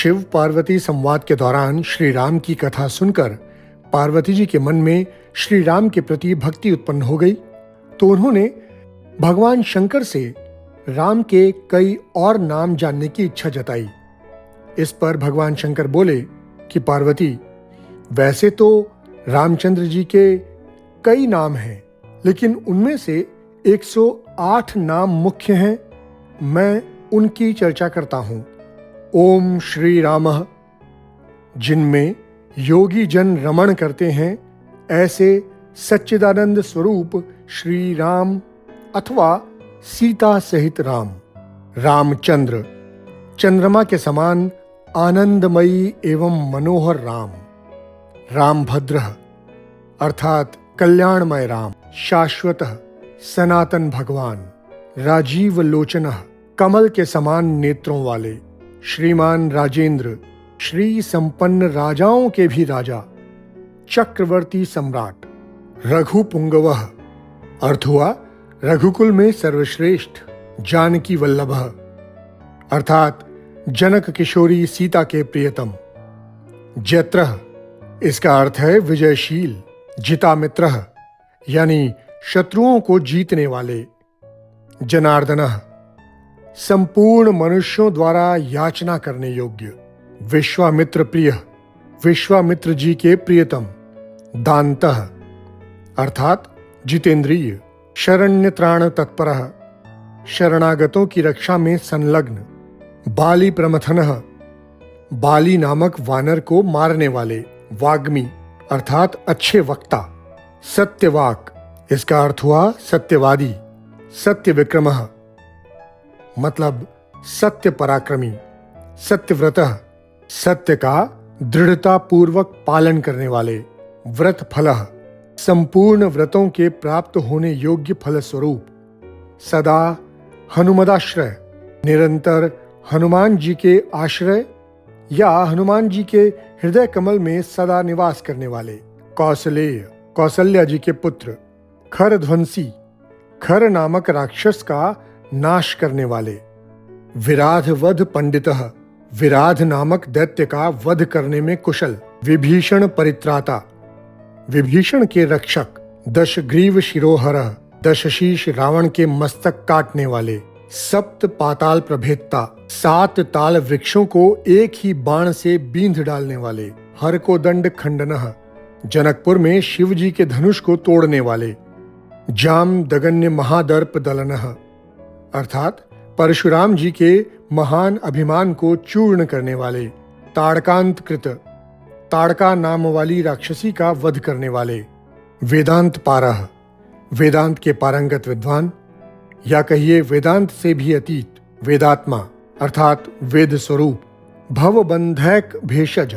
शिव पार्वती संवाद के दौरान श्री राम की कथा सुनकर पार्वती जी के मन में श्री राम के प्रति भक्ति उत्पन्न हो गई, तो उन्होंने भगवान शंकर से राम के कई और नाम जानने की इच्छा जताई। इस पर भगवान शंकर बोले कि पार्वती, वैसे तो रामचंद्र जी के कई नाम हैं, लेकिन उनमें से 108 नाम मुख्य हैं। मैं उनकी चर्चा करता हूं। ओम श्री रामः, जिनमें योगी जन रमण करते हैं, ऐसे सच्चिदानंद स्वरूप श्री राम अथवा सीता सहित राम। रामचंद्र, चंद्रमा के समान आनंदमयी एवं मनोहर राम। रामभद्र अर्थात कल्याणमय राम। शाश्वतः, सनातन भगवान। राजीव लोचनः, कमल के समान नेत्रों वाले। श्रीमान राजेंद्र, श्री संपन्न राजाओं के भी राजा। चक्रवर्ती सम्राट। रघुपुंगवः, अर्थ हुआ रघुकुल में सर्वश्रेष्ठ। जानकी वल्लभः, अर्थात जनक किशोरी सीता के प्रियतम। जत्रः, इसका अर्थ है विजयशील। जितामित्रः, यानी शत्रुओं को जीतने वाले। जनार्दनः, संपूर्ण मनुष्यों द्वारा याचना करने योग्य। विश्वामित्र प्रिय, विश्वामित्र जी के प्रियतम। दान्तः, अर्थात जितेंद्रिय। शरण्य त्राण तत्परः, शरणागतों की रक्षा में संलग्न। बाली प्रमथनः, बाली नामक वानर को मारने वाले। वाग्मी, अर्थात अच्छे वक्ता। सत्यवाक, इसका अर्थ हुआ सत्यवादी। सत्य विक्रमः, मतलब सत्य पराक्रमी। सत्यव्रतः, सत्य का दृढ़ता पूर्वक पालन करने वाले। व्रत फलः, संपूर्ण व्रतों के प्राप्त होने योग्य फल स्वरूप। सदा हनुमदाश्रय, निरंतर हनुमान जी के आश्रय या हनुमान जी के हृदय कमल में सदा निवास करने वाले। कौसलेय, कौसल्या जी के पुत्र। खरध्वंसी, खर नामक राक्षस का नाश करने वाले। विराध वध पंडितः, विराध नामक दैत्य का वध करने में कुशल। विभीषण परित्राता, विभीषण के रक्षक। दशग्रीव शिरोहरः, दशशीष रावण के मस्तक काटने वाले। सप्त पाताल प्रभेदता, 7 ताल वृक्षों को एक ही बाण से बींध डालने वाले। हर को दंड खंडनः, जनकपुर में शिव जी के धनुष को तोड़ने वाले। जाम दगन्य महादर्प दलनः, अर्थात परशुराम जी के महान अभिमान को चूर्ण करने वाले। ताड़कांत कृत, ताड़का नाम वाली राक्षसी का वध करने वाले। वेदांत पारः, वेदांत के पारंगत विद्वान, या कहिए वेदांत से भी अतीत। वेदात्मा, अर्थात वेद स्वरूप। भवबंधैक भेषज,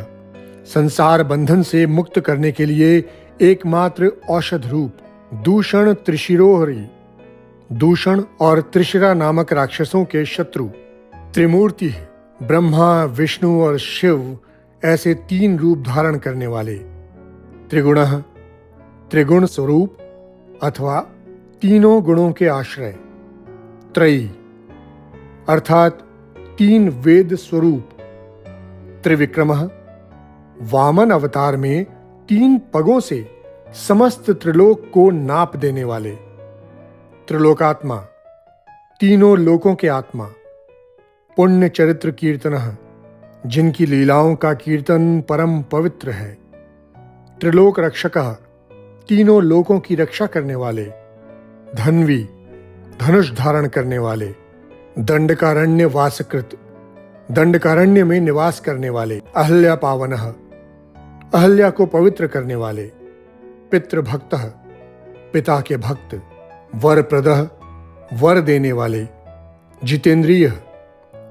संसार बंधन से मुक्त करने के लिए एकमात्र औषध रूप। दूषण त्रिशिरोहरी, दूषण और त्रिशिरा नामक राक्षसों के शत्रु। त्रिमूर्ति, ब्रह्मा विष्णु और शिव ऐसे 3 रूप धारण करने वाले। त्रिगुणः, त्रिगुण स्वरूप अथवा तीनों गुणों के आश्रय। त्रयी, अर्थात 3 वेद स्वरूप। त्रिविक्रमः, वामन अवतार में 3 पगों से समस्त त्रिलोक को नाप देने वाले। त्रिलोकात्मा, तीनों लोकों के आत्मा। पुण्य चरित्र कीर्तनः, जिनकी लीलाओं का कीर्तन परम पवित्र है। त्रिलोक रक्षकः, तीनों लोकों की रक्षा करने वाले। धन्वी, धनुष धारण करने वाले। दंडकारण्य वासकृत, दंडकारण्य में निवास करने वाले। अहल्या पावनः, अहल्या को पवित्र करने वाले। पितृभक्तः, पिता के भक्त। वरप्रदः, वर देने वाले। जितेंद्रिय,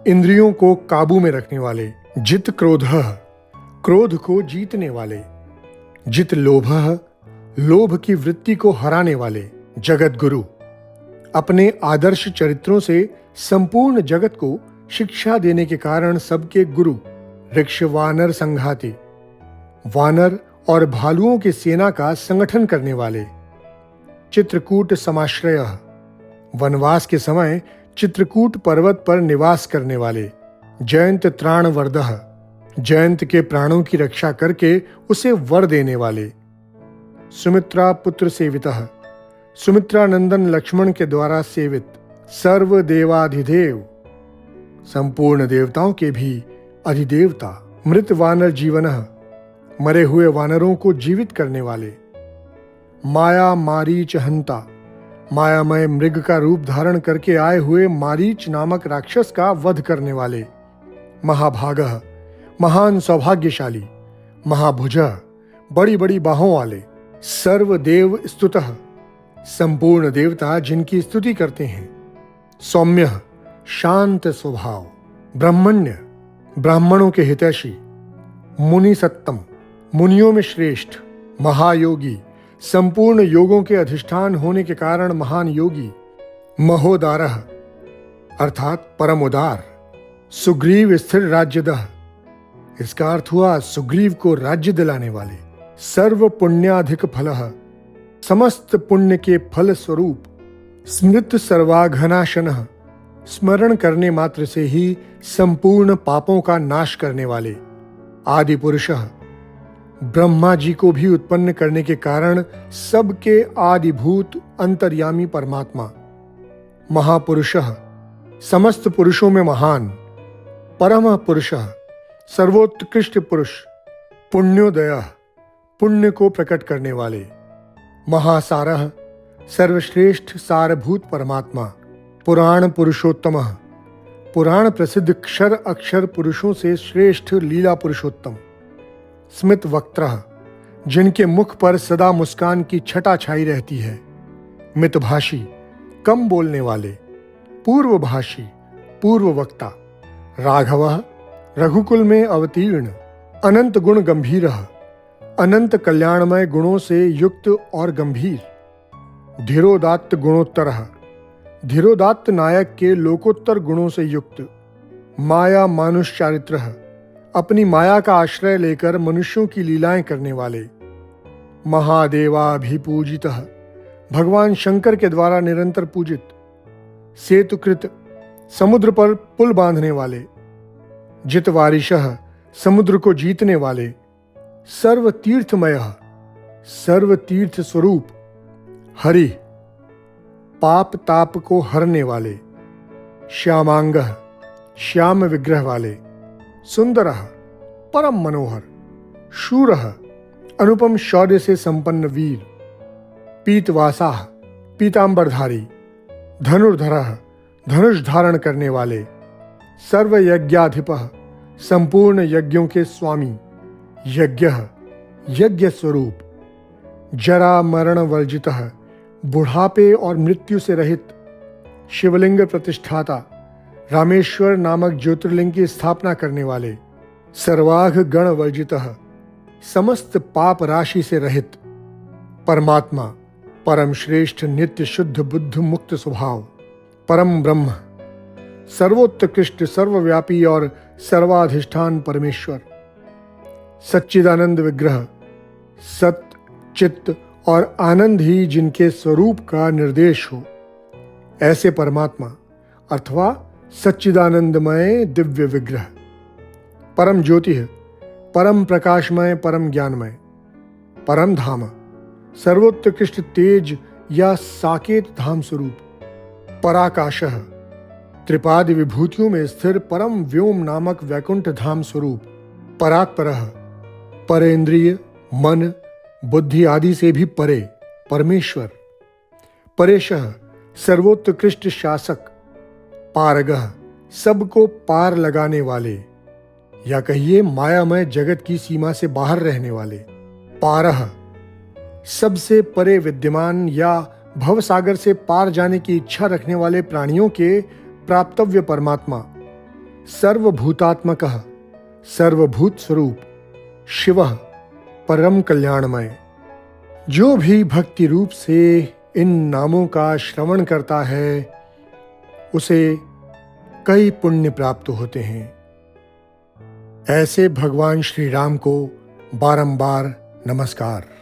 इंद्रियों को काबू में रखने वाले। जित क्रोधः, क्रोध को जीतने वाले। जित लोभः, लोभ की वृत्ति को हराने वाले। जगत गुरु, अपने आदर्श चरित्रों से संपूर्ण जगत को शिक्षा देने के कारण सबके गुरु। ऋक्ष वानर संघाती, वानर और भालुओं की सेना का संगठन करने वाले। चित्रकूट समाश्रयः, वनवास के समय चित्रकूट पर्वत पर निवास करने वाले। जयंत त्राणवरदः, जयंत के प्राणों की रक्षा करके उसे वर देने वाले, सुमित्रा पुत्र सेवितः, सुमित्रा नंदन लक्ष्मण के द्वारा सेवित, सर्व देवाधिदेव, संपूर्ण देवताओं के भी अधिदेवता, मृत वानर जीवनः, मरे हुए वानरों को जीवित करने वाले, माया मारीच हंता, मायामय मृग का रूप धारण करके आए हुए मारीच नामक राक्षस का वध करने वाले, महाभागः, महान सौभाग्यशाली, महाभुजः, बड़ी बड़ी बाहों वाले, सर्वदेव स्तुतः, संपूर्ण देवता जिनकी स्तुति करते हैं, सौम्यः, शांत स्वभाव, ब्रह्मण्य, ब्राह्मणों के हितैषी, मुनि सत्तम, मुनियों में श्रेष्ठ, महायोगी, संपूर्ण योगों के अधिष्ठान होने के कारण महान योगी, महोदारः अर्थात परम उदार, सुग्रीव स्थिर राज्यदः, इसका अर्थ हुआ सुग्रीव को राज्य दिलाने वाले, सर्व पुण्याधिक फलः, समस्त पुण्य के फल स्वरूप, स्मृत सर्वाघनाशनः, स्मरण करने मात्र से ही संपूर्ण पापों का नाश करने वाले, आदि पुरुषः, ब्रह्मा जी को भी उत्पन्न करने के कारण सबके आदिभूत अंतर्यामी परमात्मा, महापुरुषः, समस्त पुरुषों में महान, परम पुरुषः, सर्वोत्कृष्ट पुरुष, पुण्योदयः, पुण्य को प्रकट करने वाले, महासारः, सर्वश्रेष्ठ सारभूत परमात्मा, पुराण पुरुषोत्तमः, पुराण प्रसिद्ध क्षर अक्षर पुरुषों से श्रेष्ठ लीला पुरुषोत्तम, स्मित वक्त्रः, जिनके मुख पर सदा मुस्कान की छटा छाई रहती है, मितभाषी, कम बोलने वाले, पूर्वभाषी, पूर्व वक्ता, राघवः, रघुकुल में अवतीर्ण, अनंत गुण गंभीरः, अनंत कल्याणमय गुणों से युक्त और गंभीर, धीरोदात्त गुणोत्तरः, धीरोदात्त नायक के लोकोत्तर गुणों से युक्त, माया मानुष चारित्रः, अपनी माया का आश्रय लेकर मनुष्यों की लीलाएं करने वाले, महादेवाभिपूजितः, भगवान शंकर के द्वारा निरंतर पूजित, सेतुकृत, समुद्र पर पुल बांधने वाले, जितवारिशः, समुद्र को जीतने वाले, सर्व तीर्थमयः, सर्व तीर्थ स्वरूप, हरि, पाप ताप को हरने वाले, श्यामांगः, श्याम विग्रह वाले, सुंदरः, परम मनोहर, शूरः, अनुपम शौर्य से संपन्न वीर, पीतवासाः, पीतांबरधारी, धनुर्धरः, धनुष धारण करने वाले, सर्वयज्ञाधिपः, संपूर्ण यज्ञों के स्वामी, यज्ञः, यज्ञ स्वरूप, जरा मरण वर्जितः, बुढ़ापे और मृत्यु से रहित, शिवलिंग प्रतिष्ठाता, रामेश्वर नामक ज्योतिर्लिंग की स्थापना करने वाले, सर्वाघ गण वर्जितः, समस्त पाप राशि से रहित, परमात्मा, परम श्रेष्ठ नित्य शुद्ध बुद्ध मुक्त स्वभाव, परम ब्रह्म, सर्वोत्कृष्ट सर्वव्यापी और सर्वाधिष्ठान परमेश्वर, सच्चिदानंद विग्रह, सत्य, चित्त और आनंद ही जिनके स्वरूप का निर्देश हो, ऐसे परमात्मा अथवा सच्चिदानंदमय दिव्य विग्रह, परम ज्योति, परम प्रकाशमय, परम ज्ञानमय, परम धाम, सर्वोत्कृष्ट तेज या साकेत धाम स्वरूप, पराकाशः, त्रिपाद विभूतियों में स्थिर परम व्योम नामक वैकुंठ धाम स्वरूप, परात्परः, परेंद्रिय, मन, बुद्धि आदि से भी परे, परमेश्वर, परेशः, सर्वोत्कृष्ट शासक, पारगः, सबको पार लगाने वाले, या कहिए मायामय जगत की सीमा से बाहर रहने वाले, पारः, सबसे परे विद्यमान या भवसागर से पार जाने की इच्छा रखने वाले प्राणियों के प्राप्तव्य परमात्मा, सर्वभूतात्मकः, सर्वभूत स्वरूप, शिवः, परम कल्याणमय। जो भी भक्ति रूप से इन नामों का श्रवण करता है उसे कई पुण्य प्राप्त होते हैं। ऐसे भगवान श्री राम को बारंबार नमस्कार।